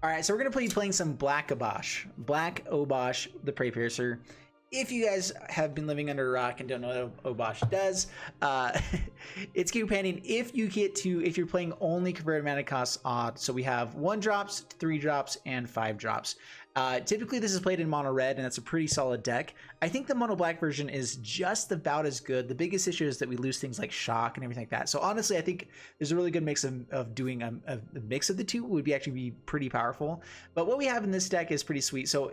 All right, so we're gonna be playing some Black OBOSH. Black OBOSH, the Prey Piercer. If you guys have been living under a rock and don't know what OBOSH does, it's keep pending if you're playing only converted mana cost odd. So we have 1 drops, 3 drops, and 5 drops. Typically this is played in mono red, and that's a pretty solid deck. I think the mono black version is just about as good. The biggest issue is that we lose things like shock and everything like that. So honestly, I think there's a really good mix of doing a mix of the two would actually be pretty powerful. But what we have in this deck is pretty sweet. So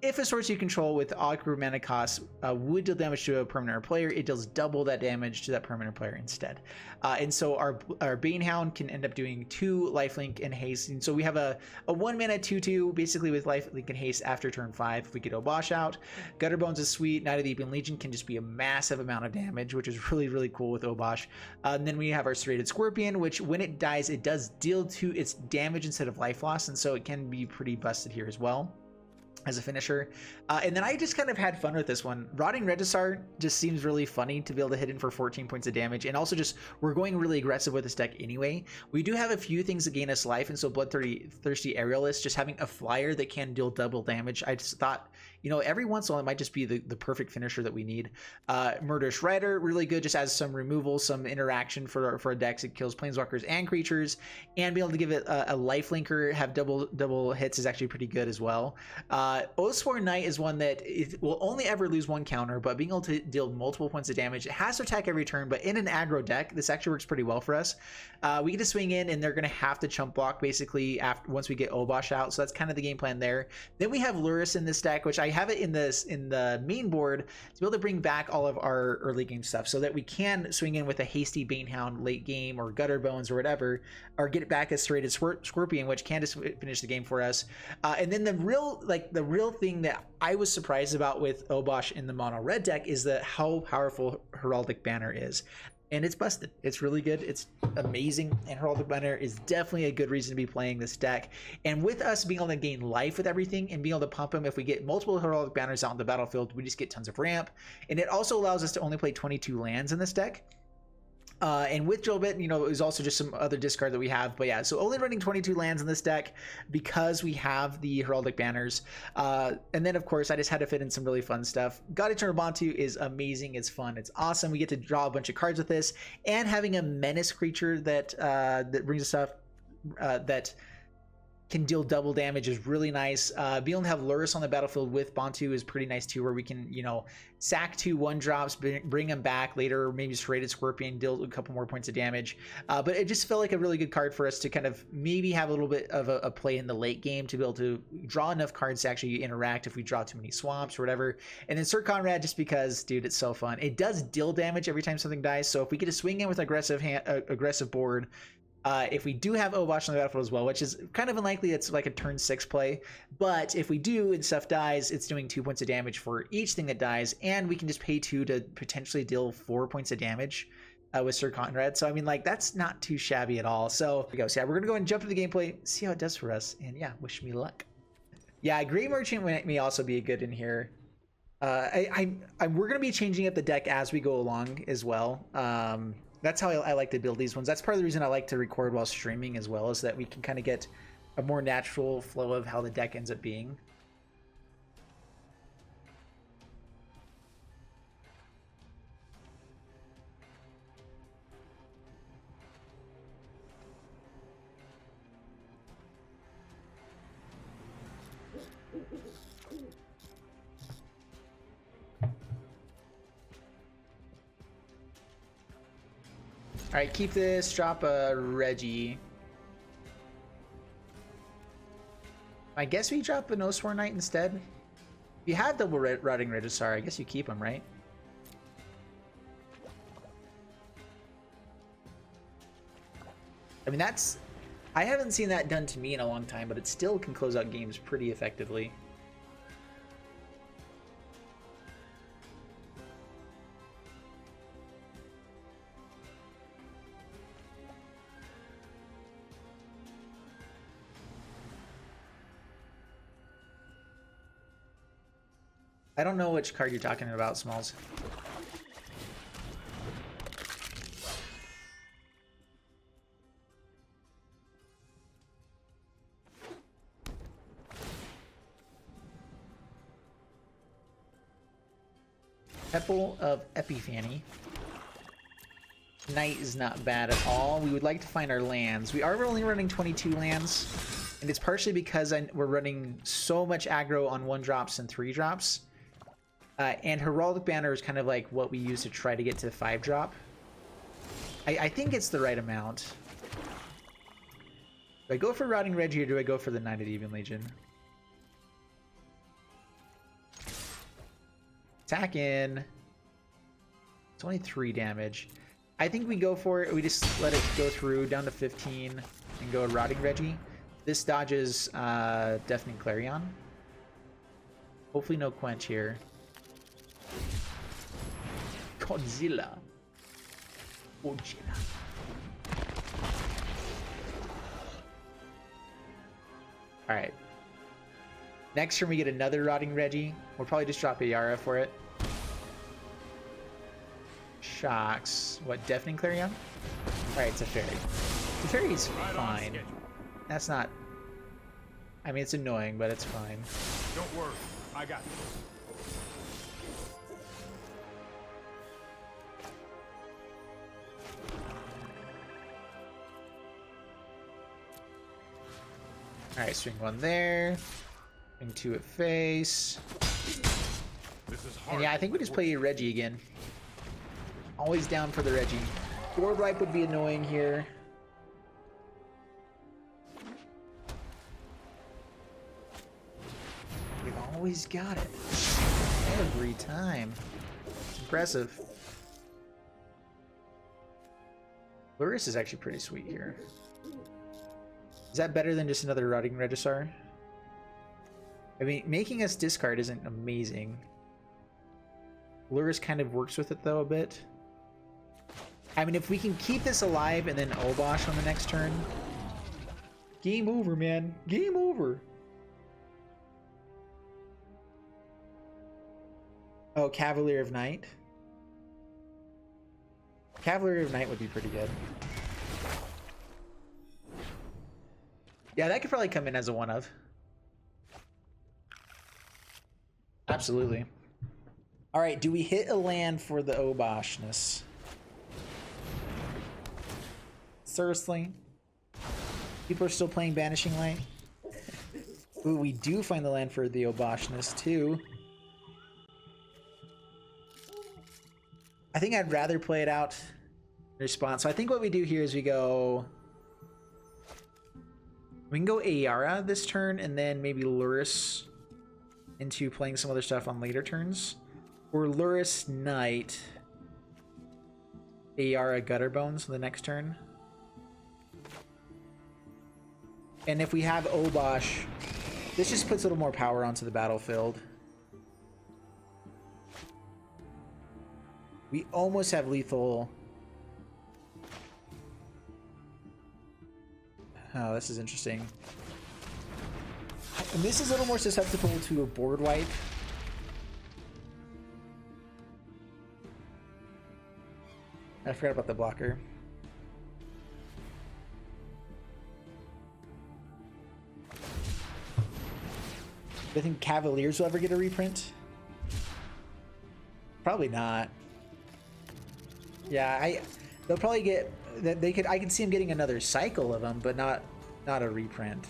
if a source you control with odd mana cost would deal damage to a permanent player, it deals double that damage to that permanent player instead. And so our Banehound can end up doing 2 lifelink and haste. And so we have a 1 mana 2/2 basically with lifelink and haste after turn 5 if we get OBOSH out. Gutterbones is sweet. Knight of the Ebon Legion can just be a massive amount of damage, which is really cool with OBOSH. And then we have our Serrated Scorpion, which when it dies, it does deal to its damage instead of life loss. And so it can be pretty busted here as well as a finisher. And then I just kind of had fun with this one. Rotting Registrar just seems really funny to be able to hit in for 14 points of damage, and also just we're going really aggressive with this deck anyway. We do have a few things that gain us life, and so Bloodthirsty Aerialist, just having a flyer that can deal double damage, I just thought, you know, every once in a while it might just be the perfect finisher that we need. Murderous Rider, really good, just as some removal, some interaction for a deck. It kills planeswalkers and creatures, and be able to give it a lifelinker, have double hits is actually pretty good as well. Oathsworn Knight is one that it will only ever lose 1 counter, but being able to deal multiple points of damage. It has to attack every turn, but in an aggro deck, this actually works pretty well for us. We get to swing in, and they're going to have to chump block basically once we get OBOSH out, so that's kind of the game plan there. Then we have Lurrus in this deck, which I have it in the main board to be able to bring back all of our early game stuff, so that we can swing in with a hasty Banehound late game or Gutterbones or whatever, or get it back as Serrated Scorpion, which can just finish the game for us. And then the real thing that I was surprised about with OBOSH in the mono red deck is how powerful Heraldic Banner is. And it's busted. It's really good. It's amazing. And Heraldic Banner is definitely a good reason to be playing this deck. And with us being able to gain life with everything and being able to pump them, if we get multiple Heraldic Banners out in the battlefield, we just get tons of ramp. And it also allows us to only play 22 lands in this deck. And with Drillbit, you know, it was also just some other discard that we have. But yeah, so only running 22 lands in this deck because we have the Heraldic Banners. And then, of course, I just had to fit in some really fun stuff. God Eternal Bantu is amazing. It's fun. It's awesome. We get to draw a bunch of cards with this. And having a menace creature that brings us up that can deal double damage is really nice. Being able to have Lurrus on the battlefield with Bantu is pretty nice too, where we can, you know, sack 2 1-drops, bring them back later, maybe Serrated Scorpion, deal a couple more points of damage. But it just felt like a really good card for us to kind of maybe have a little bit of a play in the late game to be able to draw enough cards to actually interact if we draw too many swamps or whatever. And then Sir Conrad, just because, dude, it's so fun. It does deal damage every time something dies, so if we get to swing in with aggressive board, if we do have OBOSH on the battlefield as well, which is kind of unlikely, it's like a turn 6 play, but if we do and stuff dies, it's doing 2 points of damage for each thing that dies, and we can just pay 2 to potentially deal 4 points of damage with Sir Conrad. So I mean, like, that's not too shabby at all. So there we go. So yeah, we're gonna go and jump into the gameplay, see how it does for us, and yeah, wish me luck. Yeah, Grey Merchant may also be good in here. We're gonna be changing up the deck as we go along as well. That's how I like to build these ones. That's part of the reason I like to record while streaming as well, is that we can kind of get a more natural flow of how the deck ends up being. All right, keep this, drop a Reggie. I guess we drop an Oathsworn Knight instead. If you have double Rotting Registrar, I guess you keep them, right? I mean, I haven't seen that done to me in a long time, but it still can close out games pretty effectively. I don't know which card you're talking about, Smalls. Pebble of Epiphany. Knight is not bad at all. We would like to find our lands. We are only running 22 lands, and it's partially because we're running so much aggro on 1-drops and 3-drops. And Heraldic Banner is kind of like what we use to try to get to 5-drop. I think it's the right amount. Do I go for Rotting Reggie or do I go for the Knight of the Even Legion? Attack in. It's only 3 damage. I think we go for it. We just let it go through down to 15 and go Rotting Reggie. This dodges Deafening Clarion. Hopefully no Quench here. Godzilla. Godzilla. Alright. Next turn we get another Rotting Reggie. We'll probably just drop a Yara for it. Shocks. What, Deafening Clarion? Alright, it's a fairy. The fairy's fine. That's not... I mean, it's annoying, but it's fine. Don't worry. I got this. Alright, swing 1 there. Swing 2 at face. And yeah, I think we just play Reggie again. Always down for the Reggie. Board wipe would be annoying here. We've always got it. Every time. It's impressive. Luris is actually pretty sweet here. Is that better than just another Rotting Regisaur? I mean, making us discard isn't amazing. Luris kind of works with it though a bit. I mean, if we can keep this alive and then OBOSH on the next turn, game over, man. Game over. Oh, Cavalier of Night. Cavalier of Night would be pretty good. Yeah, that could probably come in as a 1-of. Absolutely. All right, do we hit a land for the OBOSHness? Seriously? People are still playing Banishing Light? Ooh, we do find the land for the OBOSHness too. I think I'd rather play it out in response. So I think what we do here is we go... We can go Ayara this turn and then maybe Luris into playing some other stuff on later turns. Or Luris Knight, Ayara Gutterbones the next turn. And if we have OBOSH, this just puts a little more power onto the battlefield. We almost have lethal. Oh, this is interesting. And this is a little more susceptible to a board wipe. I forgot about the blocker. Do I think Cavaliers will ever get a reprint? Probably not. Yeah, they'll probably get that. They could. I could see them getting another cycle of them, but not a reprint.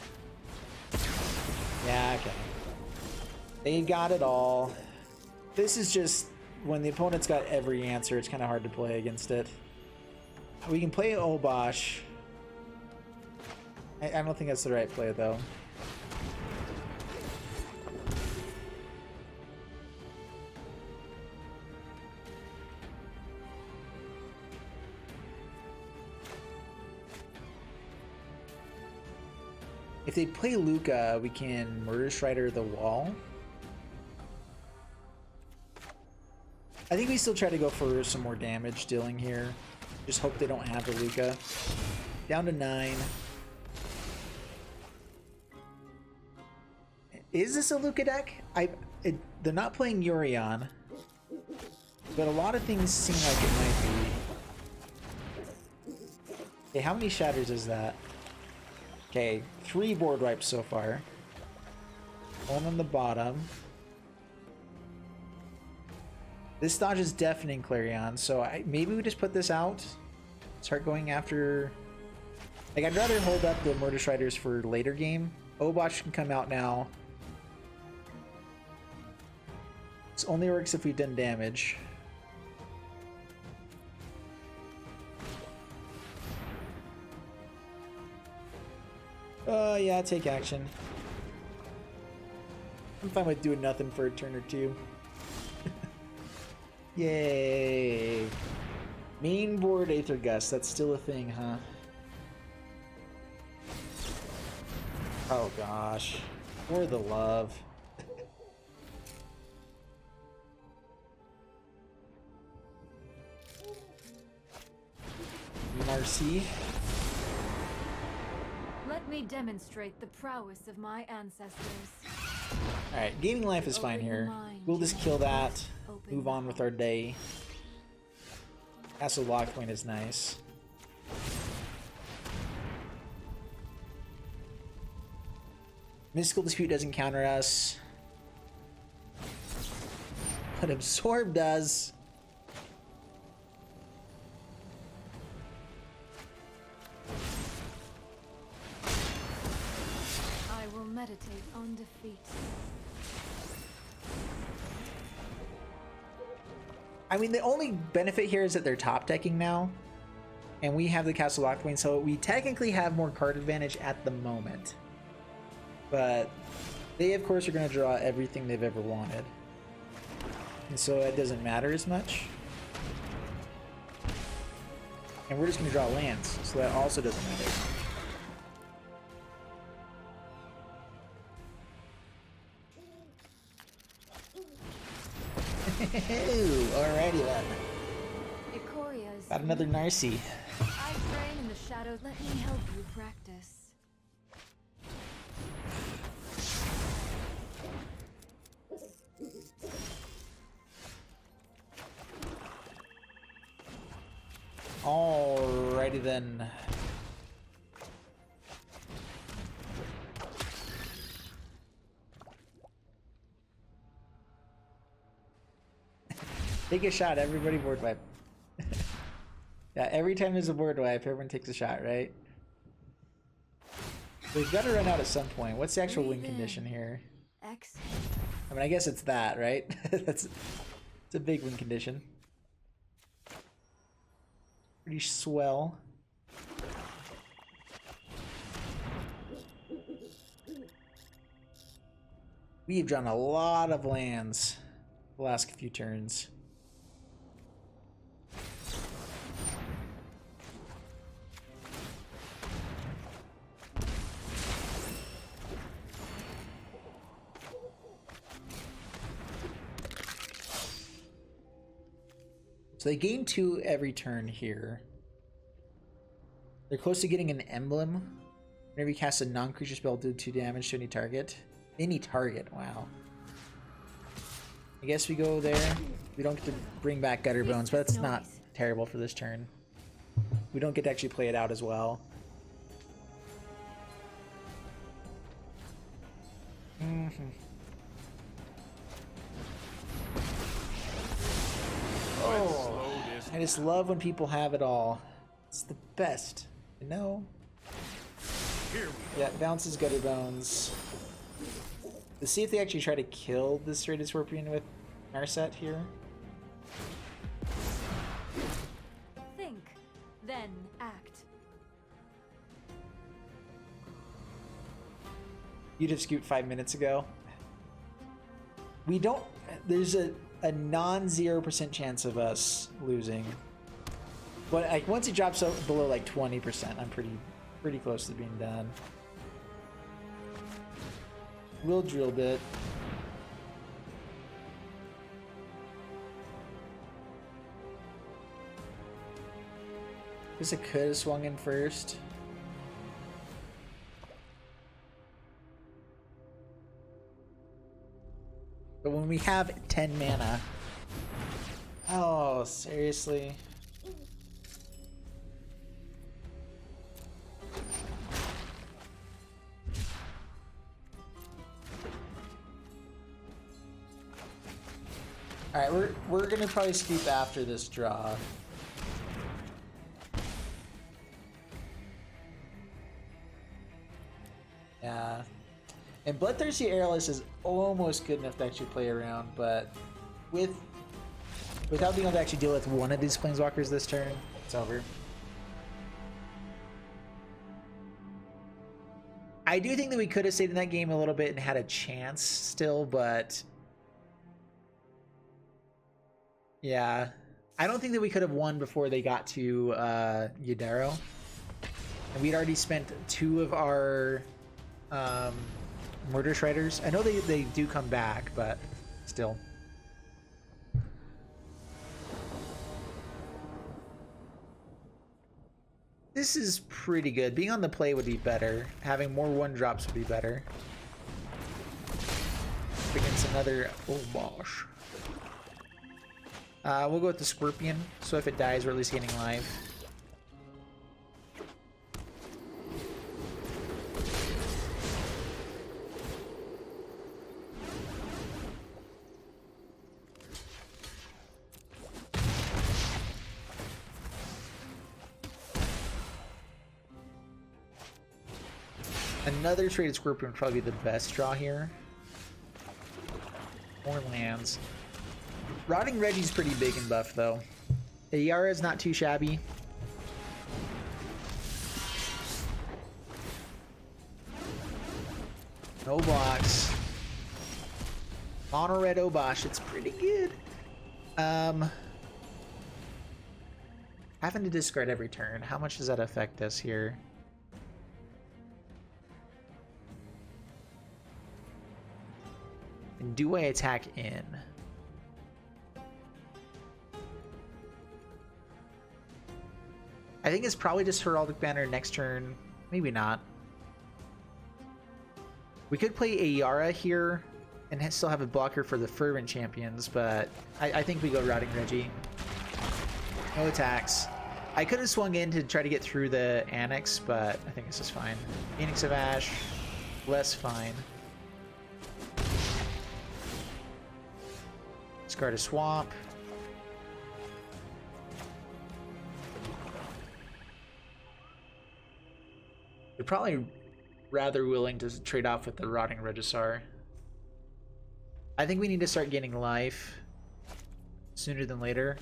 Yeah, okay. They got it all. This is just when the opponent's got every answer. It's kind of hard to play against it. We can play OBOSH. I don't think that's the right play though. If they play Luca, we can Murder Strider the wall. I think we still try to go for some more damage dealing here. Just hope they don't have the Luca. Down to 9. Is this a Luca deck? They're not playing Yorion, but a lot of things seem like it might be. Okay, how many shatters is that? Okay, 3 board wipes so far. One on the bottom. This dodge is deafening Clarion, so maybe we just put this out. Start going after... Like, I'd rather hold up the Murder Striders for later game. OBOSH can come out now. This only works if we've done damage. Yeah, take action. I'm fine with doing nothing for a turn or two. Yay! Main board Aether Gust, that's still a thing, huh? Oh gosh. For the love. Marcy. Let me demonstrate the prowess of my ancestors. Alright, gaining life is fine here. We'll just kill that. Move on with our day. Castle Lockpoint is nice. Mystical Dispute doesn't counter us. But Absorb does. I will meditate on defeat. I mean, the only benefit here is that they're top decking now. And we have the Castle Lockpoint, so we technically have more card advantage at the moment. But they, of course, are going to draw everything they've ever wanted. And so it doesn't matter as much. And we're just going to draw lands, so that also doesn't matter. Alrighty then. Icoria's Got another Narcy. I train in the shadows. Let me help you practice. Alrighty then. Take a shot, everybody board wipe. Yeah, every time there's a board wipe, everyone takes a shot, right? We've got to run out at some point. What's the actual win condition here? Exhale. I mean, I guess it's that, right? It's a big win condition. Pretty swell. We've drawn a lot of lands the last few turns. So they gain 2 every turn here. They're close to getting an emblem. Whenever you cast a non-creature spell, do 2 damage to any target. Any target, wow. I guess we go there. We don't get to bring back Gutter Bones, but that's not terrible for this turn. We don't get to actually play it out as well. Oh, I just love when people have it all. It's the best, you know? Yeah, bounces Gutter Bones. Let's see if they actually try to kill this Rated Scorpion with Narset here. Think, then act. You'd have scooped 5 minutes ago. We don't... There's a non-0% chance of us losing. But like once it drops up below like 20%, I'm pretty close to being done. We'll drill bit. Guess I could have swung in first. But when we have 10 mana... Oh, seriously? All right, we're gonna probably scoop after this draw. Yeah, and Bloodthirsty Airless is almost good enough to actually play around, but without being able to actually deal with one of these planeswalkers this turn, it's over. I do think that we could have stayed in that game a little bit and had a chance still, but yeah, I don't think that we could have won before they got to Yadaro. And we'd already spent 2 of our Murder Shredders. I know they do come back, but still. This is pretty good. Being on the play would be better. Having more 1-drops would be better. Against another OBOSH. We'll go with the Scorpion, so if it dies, we're at least gaining life. Another traded Scorpion would probably be the best draw here. More lands. Rotting Reggie's pretty big and buff though. Yara's not too shabby. No blocks. Mono red OBOSH, it's pretty good. Having to discard every turn. How much does that affect us here? And do I attack in? I think it's probably just Heraldic Banner next turn. Maybe not. We could play a Yara here and still have a blocker for the Fervent Champions, but I think we go Rotting Reggie. No attacks. I could have swung in to try to get through the Annex, but I think this is fine. Phoenix of Ash, less fine. Discard a Swamp. We're probably rather willing to trade off with the Rotting Regisaur. I think we need to start gaining life sooner than later.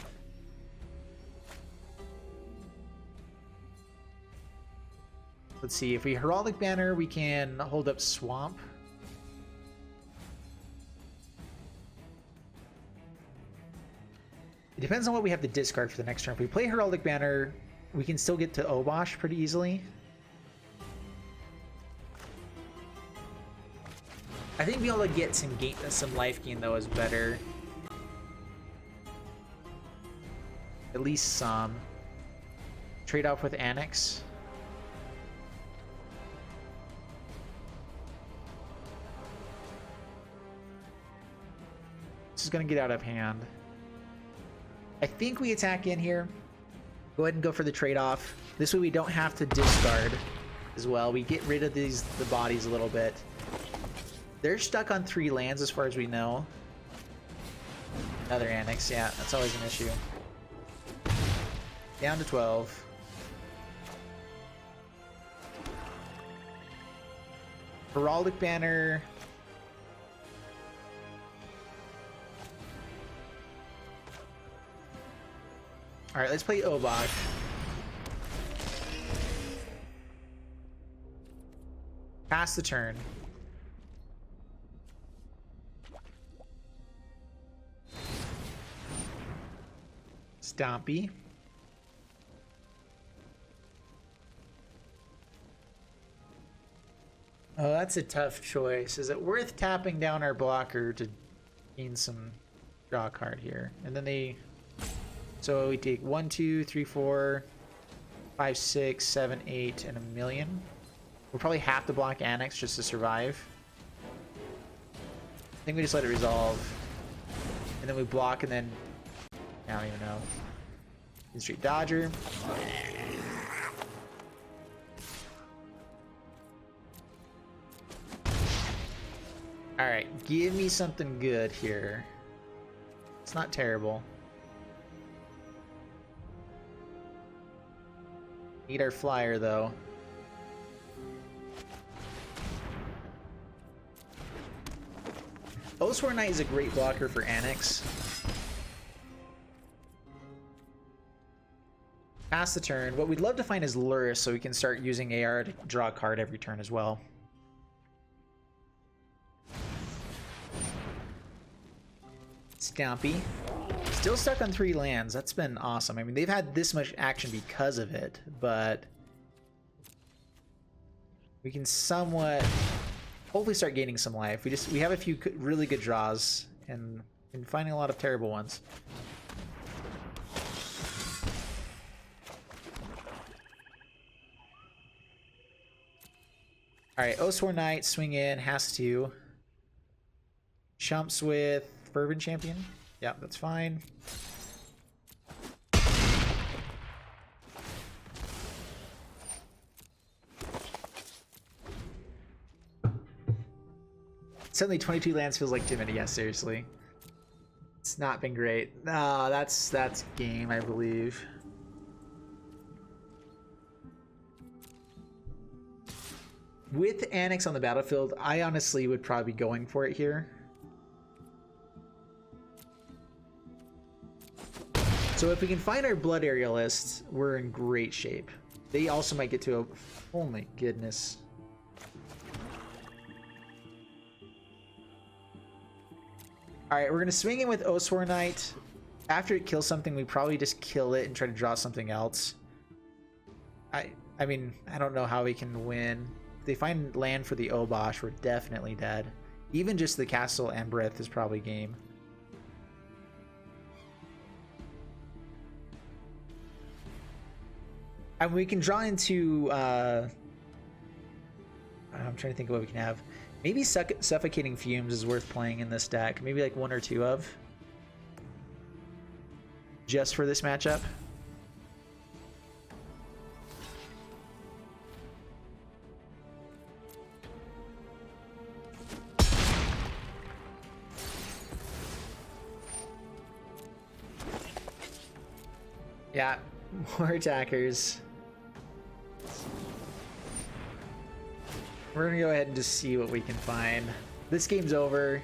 Let's see, if we Heraldic Banner, we can hold up Swamp. It depends on what we have to discard for the next turn. If we play Heraldic Banner, we can still get to OBOSH pretty easily. I think being able to get some life gain though is better. At least some. Trade off with Annex. This is gonna get out of hand. I think we attack in here. Go ahead and go for the trade-off. This way we don't have to discard as well. We get rid of the bodies a little bit. They're stuck on 3 lands as far as we know. Another Annex, yeah, that's always an issue. Down to 12. Heraldic Banner. Alright, let's play OBOSH. Pass the turn. Stompy. Oh, that's a tough choice. Is it worth tapping down our blocker to gain some draw card here? And then they... So we take 1, 2, 3, 4, 5, 6, 7, 8, and a million. We'll probably have to block Annex just to survive. I think we just let it resolve. And then we block and then... I don't even know. Street Dodger. Alright, give me something good here. It's not terrible. Need our flyer though. Oswar Knight is a great blocker for Annex. Pass the turn. What we'd love to find is Luris so we can start using AR to draw a card every turn as well. Stampy. Still stuck on 3 lands. That's been awesome. I mean, they've had this much action because of it, but we can somewhat hopefully start gaining some life. We have a few really good draws and finding a lot of terrible ones. Alright, Oswar Knight, swing in, has to. Chumps with Fervent Champion. Yeah, that's fine. Suddenly 22 lands feels like too many. Yeah, seriously. It's not been great. No, that's game, I believe. With Annex on the battlefield, I honestly would probably be going for it here. So if we can find our Blood Aerialists, we're in great shape. They also might get to a... Oh my goodness. Alright, we're going to swing in with Oswar Knight. After it kills something, we probably just kill it and try to draw something else. I mean, I don't know how we can win. If they find land for the OBOSH, we're definitely dead. Even just the Castle Embereth is probably game. And we can draw into... I'm trying to think of what we can have. Maybe Suffocating Fumes is worth playing in this deck. Maybe like 1 or 2 of. Just for this matchup. Yeah, more attackers. We're gonna go ahead and just see what we can find. This game's over.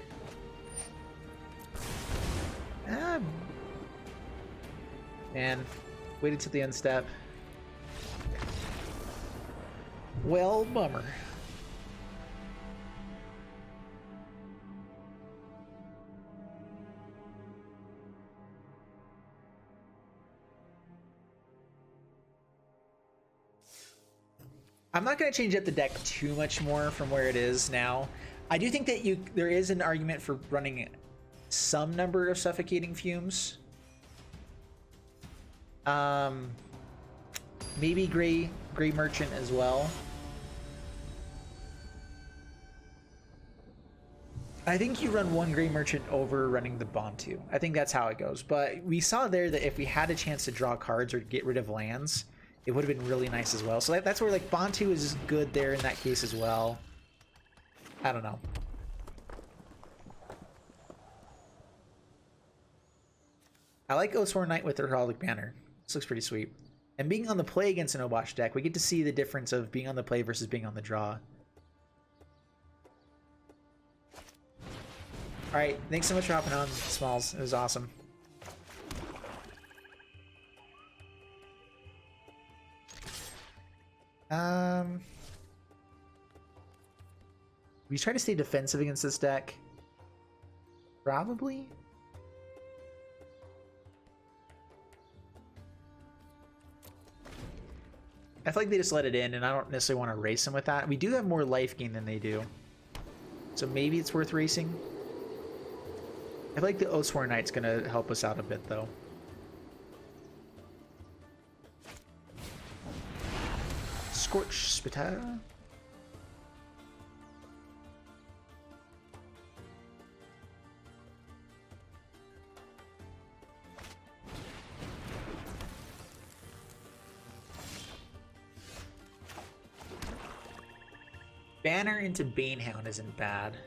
Man, waited till the end step. Well, bummer. I'm not going to change up the deck too much more from where it is now. I do think that there is an argument for running some number of Suffocating Fumes. Maybe Gray Merchant as well. I think you run 1 Gray Merchant over running the Bantu. I think that's how it goes. But we saw there that if we had a chance to draw cards or get rid of lands, it would have been really nice as well. So that's where like Bantu is good there in that case as well. I don't know. I like Oswar Knight with the Heraldic Banner. This looks pretty sweet. And being on the play against an OBOSH deck, we get to see the difference of being on the play versus being on the draw. Alright, thanks so much for hopping on, Smalls. It was awesome. We try to stay defensive against this deck. Probably. I feel like they just let it in, and I don't necessarily want to race them with that. We do have more life gain than they do. So maybe it's worth racing. I feel like the Oswar Knight's going to help us out a bit, though. Scorch Spitara. Banner into Banehound isn't bad.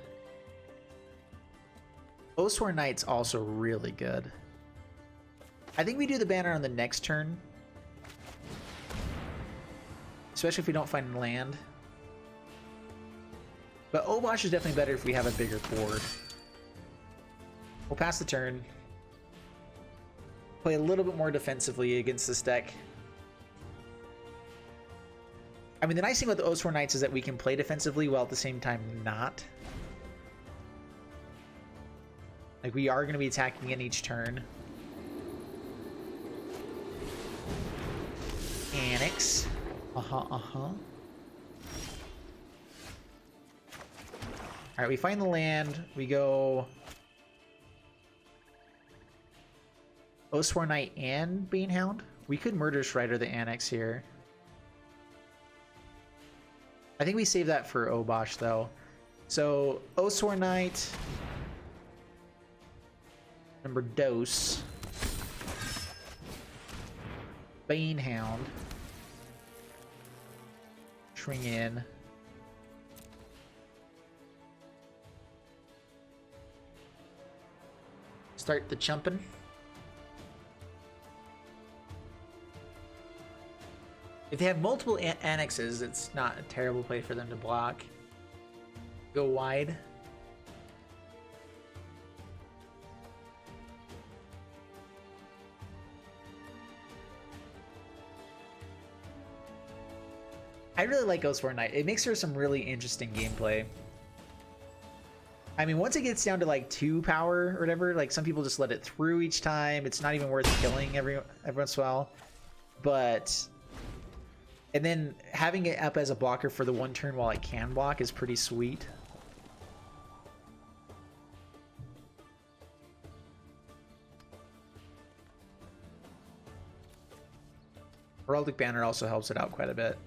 Oswar Knight's also really good. I think we do the banner on the next turn. Especially if we don't find land. But OBOSH is definitely better if we have a bigger board. We'll pass the turn. Play a little bit more defensively against this deck. I mean, the nice thing about the Oswar Knights is that we can play defensively while at the same time not. Like, we are going to be attacking in each turn. Annex. Alright, we find the land. We go Oswar Knight and Banehound. We could Murder Strider the Annex here. I think we save that for OBOSH though. So Oswar Knight. Number Dose. Banehound. Swing in. Start the chumping. If they have multiple annexes, it's not a terrible play for them to block. Go wide. I really like Oswar Knight. It makes for some really interesting gameplay. I mean, once it gets down to like 2 power or whatever, like some people just let it through each time. It's not even worth killing every once in a while. But, and then having it up as a blocker for the 1 turn while it can block is pretty sweet. Heraldic Banner also helps it out quite a bit.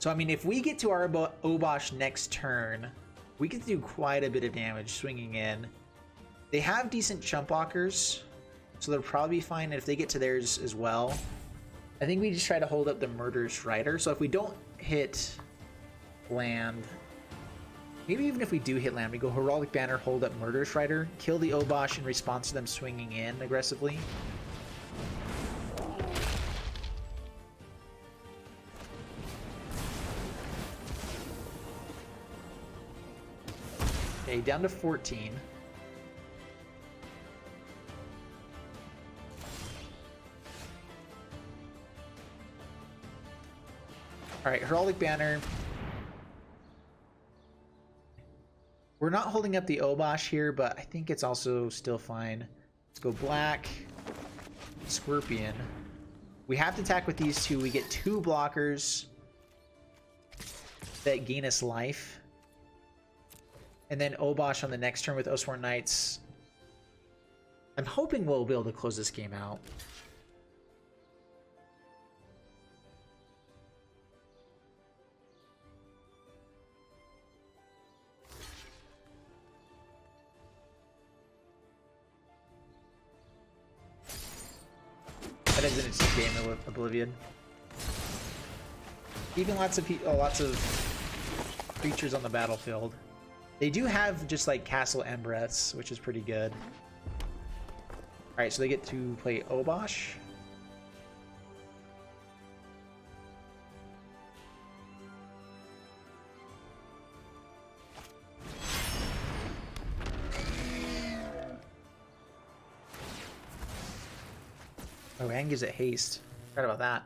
So, I mean, if we get to our OBOSH next turn, we can do quite a bit of damage swinging in. They have decent chump blockers, so they'll probably be fine if they get to theirs as well. I think we just try to hold up the Murder Strider. So if we don't hit land, maybe even if we do hit land, we go Heraldic Banner, hold up Murder Strider, kill the OBOSH in response to them swinging in aggressively. Okay, down to 14. Alright, Heraldic Banner. We're not holding up the OBOSH here, but I think it's also still fine. Let's go black. Scorpion. We have to attack with these two. We get 2 blockers that gain us life. And then OBOSH on the next turn with Oswar Knights. I'm hoping we'll be able to close this game out. That is an instant game of Oblivion. Even lots of creatures on the battlefield. They do have just like Castle Embreths, which is pretty good. Alright, so they get to play OBOSH. Oh, and gives it haste. Forgot about that.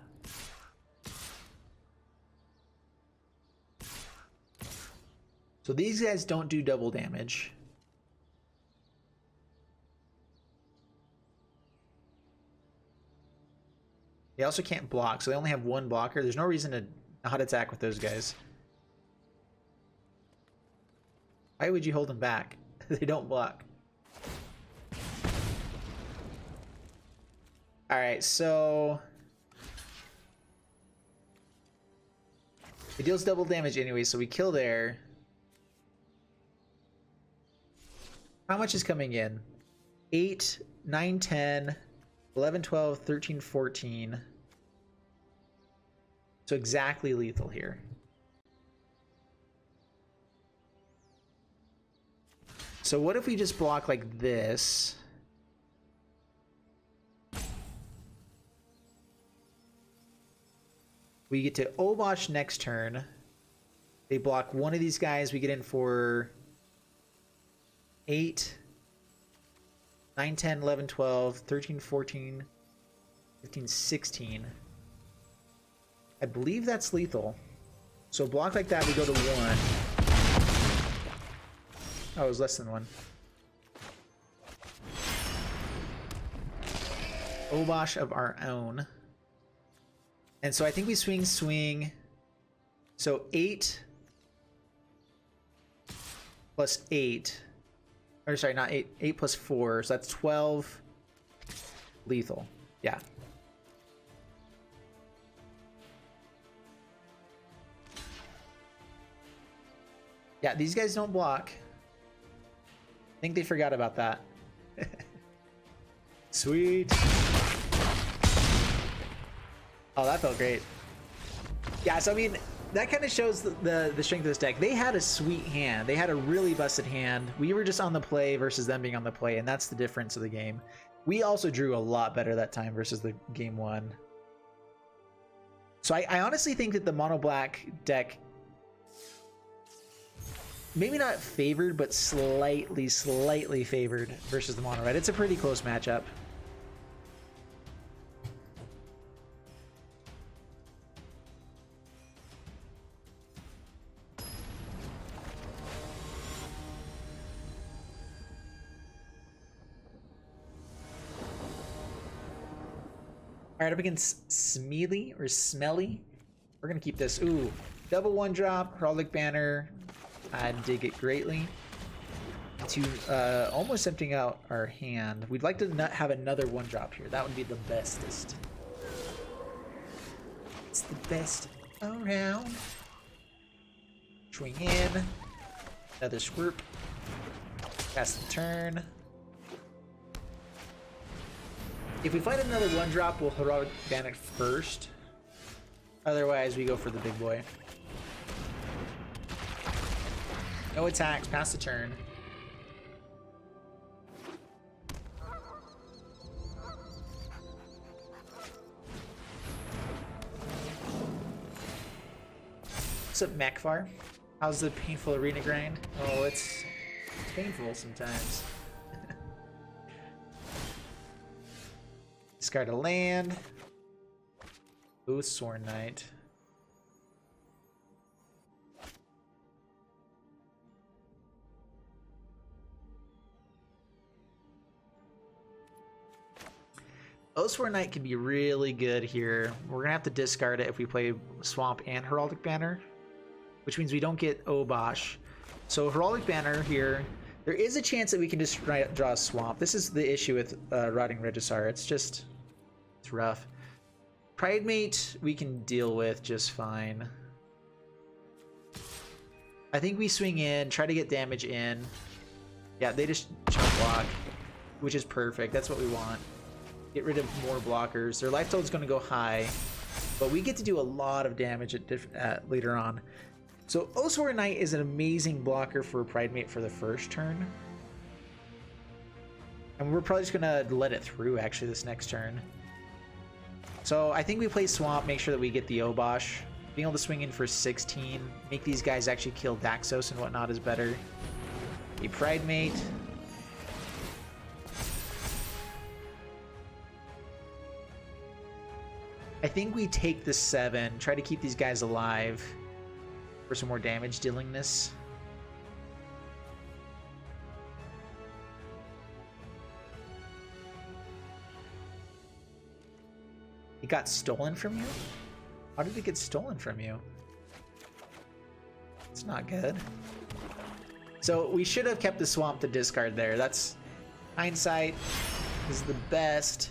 So these guys don't do double damage. They also can't block, so they only have 1 blocker. There's no reason to not attack with those guys. Why would you hold them back? They don't block. Alright, so it deals double damage anyway, so we kill there. How much is coming in? 8, 9, 10, 11, 12, 13, 14. So exactly lethal here. So what if we just block like this? We get to OBOSH next turn. They block one of these guys. We get in for 8, 9, 10, 11, 12, 13, 14, 15, 16. I believe that's lethal. So block like that, we go to 1. Oh, it was less than 1. OBOSH of our own. And so I think we swing. So 8 plus 8. Or sorry, not 8. 8 plus 4. So that's 12 lethal. Yeah. Yeah, these guys don't block. I think they forgot about that. Sweet. Oh, that felt great. Yeah, so I mean, that kind of shows the strength of this deck. They had a sweet hand. They had a really busted hand. We were just on the play versus them being on the play, and that's the difference of the game. We also drew a lot better that time versus the game 1. So I honestly think that the mono black deck, maybe not favored, but slightly favored versus the mono red. It's a pretty close matchup. All right, up against Smeely or Smelly. We're gonna keep this. Ooh, double 1-drop, Heraldic Banner. I dig it greatly. To almost emptying out our hand. We'd like to not have another 1-drop here. That would be the bestest. It's the best around. Swing in. Another squirt. Pass the turn. If we find another 1-drop, we'll Heraldic Banner first. Otherwise, we go for the big boy. No attacks, pass the turn. What's up, Macfar? How's the painful arena grind? Oh, it's painful sometimes. Discard a land. Ooh, Sworn Knight. Sworn Knight can be really good here. We're gonna have to discard it if we play Swamp and Heraldic Banner, which means we don't get OBOSH. So Heraldic Banner here. There is a chance that we can just draw a Swamp. This is the issue with Rotting Regisar. It's rough. Pridemate we can deal with just fine. I think we swing in, try to get damage in. Yeah, they just chunk block, which is perfect. That's what we want. Get rid of more blockers. Their life total is going to go high, but we get to do a lot of damage later on. So Sworn Knight is an amazing blocker for Pridemate for the first turn. And we're probably just going to let it through, actually, this next turn. So I think we play Swamp, make sure that we get the OBOSH. Being able to swing in for 16, make these guys actually kill Daxos and whatnot is better. A Pridemate. I think we take the 7, try to keep these guys alive for some more damage dealingness. It got stolen from you? How did it get stolen from you? It's not good. So we should have kept the Swamp to discard there. That's hindsight is the best.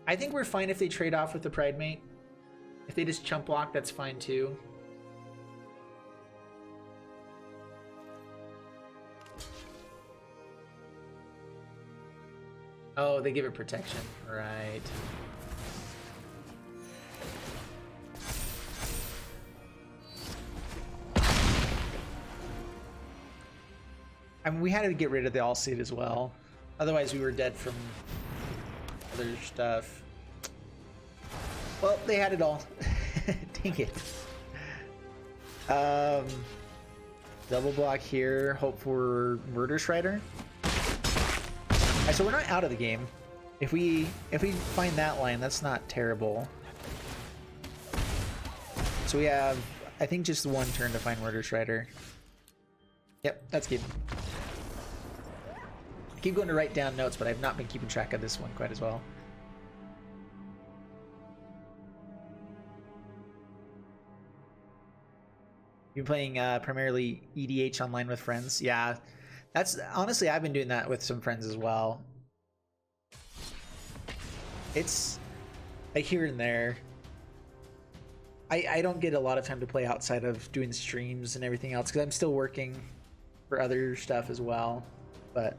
I think we're fine if they trade off with the Pride Mate. If they just chump block, that's fine too. Oh, they give it protection. Right. I mean, we had to get rid of the all-seed as well. Otherwise, we were dead from other stuff. Well, they had it all. Dang it. Double block here. Hope for Murder Shredder. Alright, so we're not out of the game. If we find that line, that's not terrible. So we have, I think, just one turn to find Murder Shredder. Yep, that's good. I keep going to write down notes, but I've not been keeping track of this one quite as well. You've been playing primarily EDH online with friends. Yeah, that's honestly, I've been doing that with some friends as well. It's like here and there. I don't get a lot of time to play outside of doing streams and everything else because I'm still working for other stuff as well. But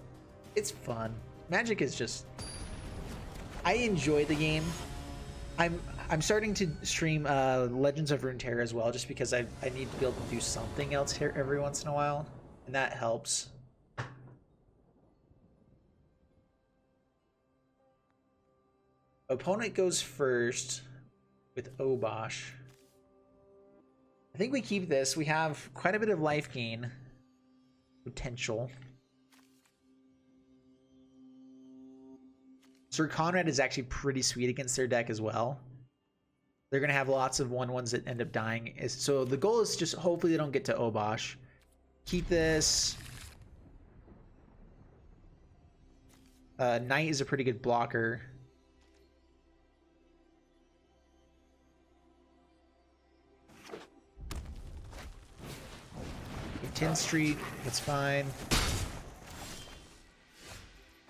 it's fun. Magic is just, I enjoy the game. I'm starting to stream Legends of Runeterra as well, just because I need to be able to do something else here every once in a while, and that helps. Opponent goes first with OBOSH. I think we keep this. We have quite a bit of life gain potential. Sir Conrad is actually pretty sweet against their deck as well. They're going to have lots of 1/1s that end up dying. So the goal is just hopefully they don't get to OBOSH. Keep this. Knight is a pretty good blocker. Tin Street, that's fine.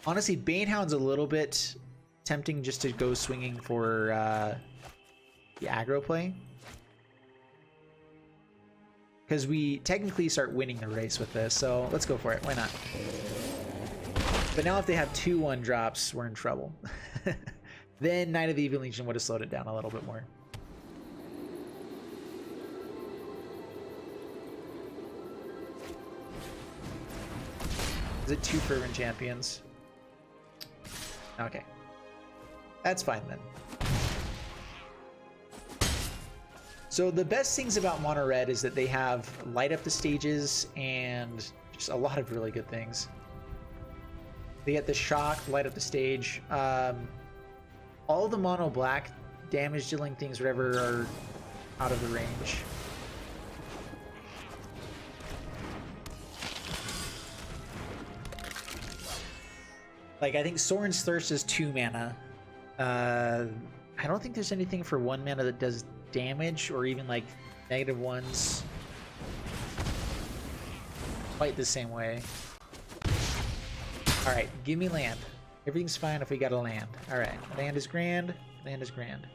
Honestly, Banehound's a little bit tempting just to go swinging for the aggro play. Because we technically start winning the race with this, so let's go for it. Why not? But now if they have 2/1 drops, we're in trouble. Then Knight of the Evil Legion would have slowed it down a little bit more. Is it 2 Fervent Champions? Okay. That's fine then. So the best things about Mono Red is that they have light up the stages and just a lot of really good things. They get the shock, light up the stage. All the Mono Black damage dealing things, whatever, are out of the range. Like, I think Soren's Thirst is 2 mana. I don't think there's anything for 1 mana that does damage or even like -1s quite the same way. Alright, give me land. Everything's fine if we got a land. Alright, land is grand. Land is grand.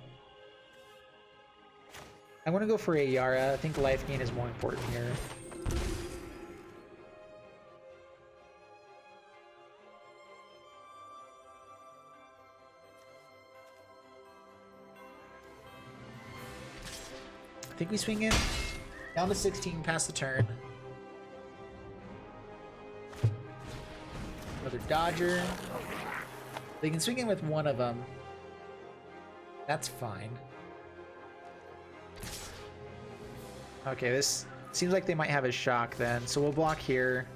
I'm gonna go for a Yara. I think life gain is more important here. I think we swing in. Down to 16, past the turn. Another Dodger. They can swing in with one of them. That's fine. Okay, this seems like they might have a shock then, so we'll block here.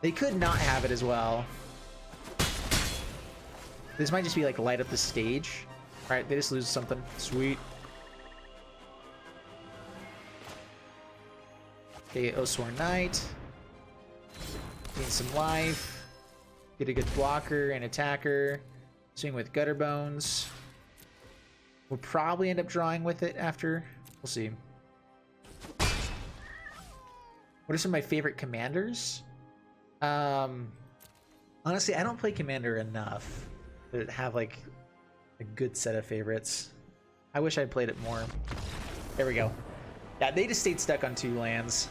They could not have it as well. This might just be like light up the stage. Alright, they just lose something. Sweet. Okay, Oswar Knight. Gain some life. Get a good blocker and attacker. Swing with Gutter Bones. We'll probably end up drawing with it after. We'll see. What are some of my favorite commanders? Honestly, I don't play Commander enough. that have like a good set of favorites. I wish I played it more. There we go. Yeah, they just stayed stuck on 2 lands.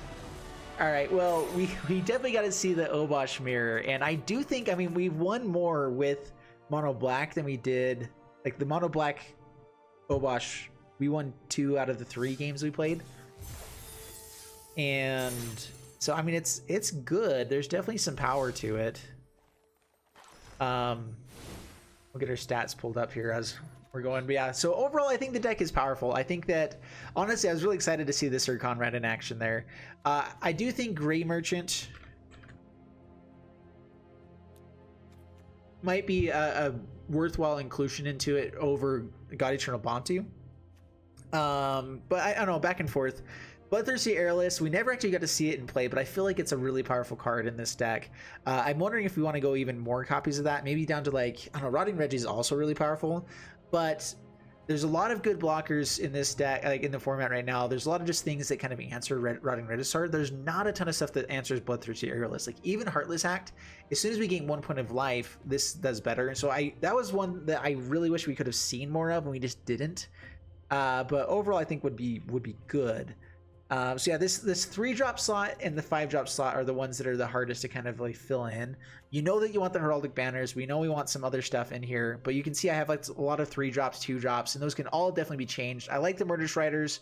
All right, well, we definitely got to see the OBOSH mirror, and I do think, I mean, we've won more with mono black than we did, like the mono black OBOSH. We won 2 out of the 3 games we played, and so I mean, it's good. There's definitely some power to it. We'll get our stats pulled up here as we're going, but yeah, so overall I think the deck is powerful. I think that honestly I was really excited to see the Sir Conrad in action there. I do think Gray Merchant might be a worthwhile inclusion into it over God Eternal Bantu, but I don't know, back and forth. Bloodthirsty Airless, we never actually got to see it in play, but I feel like it's a really powerful card in this deck. I'm wondering if we want to go even more copies of that, maybe down to like, I don't know, Rotting Reggie is also really powerful, but there's a lot of good blockers in this deck, like in the format right now. There's a lot of just things that kind of answer Rotting Registrar. There's not a ton of stuff that answers Bloodthirsty Airless. Like even Heartless Act, as soon as we gain 1 point of life, this does better. And so that was one that I really wish we could have seen more of, and we just didn't. But overall, I think would be good. So yeah, this 3-drop slot and the 5-drop slot are the ones that are the hardest to kind of like fill in. You know that you want the Heraldic Banners. We know we want some other stuff in here, but you can see I have like a lot of 3-drops, 2-drops, and those can all definitely be changed. I like the Murderous Riders,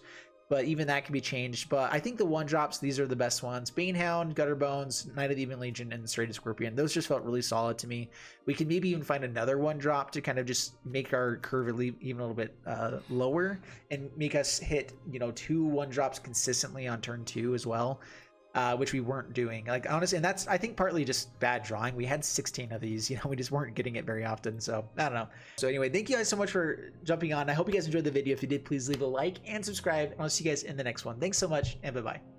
but even that can be changed. But I think the 1-drops, these are the best ones. Banehound, Gutterbones, Knight of the Even Legion, and Serrated Scorpion. Those just felt really solid to me. We can maybe even find another 1-drop to kind of just make our curve even a little bit lower and make us hit, you know, 2 1-drops consistently on turn 2 as well, which we weren't doing. Like honestly, and that's I think partly just bad drawing. We had 16 of these, you know, we just weren't getting it very often. So I don't know. So anyway, thank you guys so much for jumping on. I hope you guys enjoyed the video. If you did, please leave a like and subscribe. I'll see you guys in the next one. Thanks so much, and bye-bye.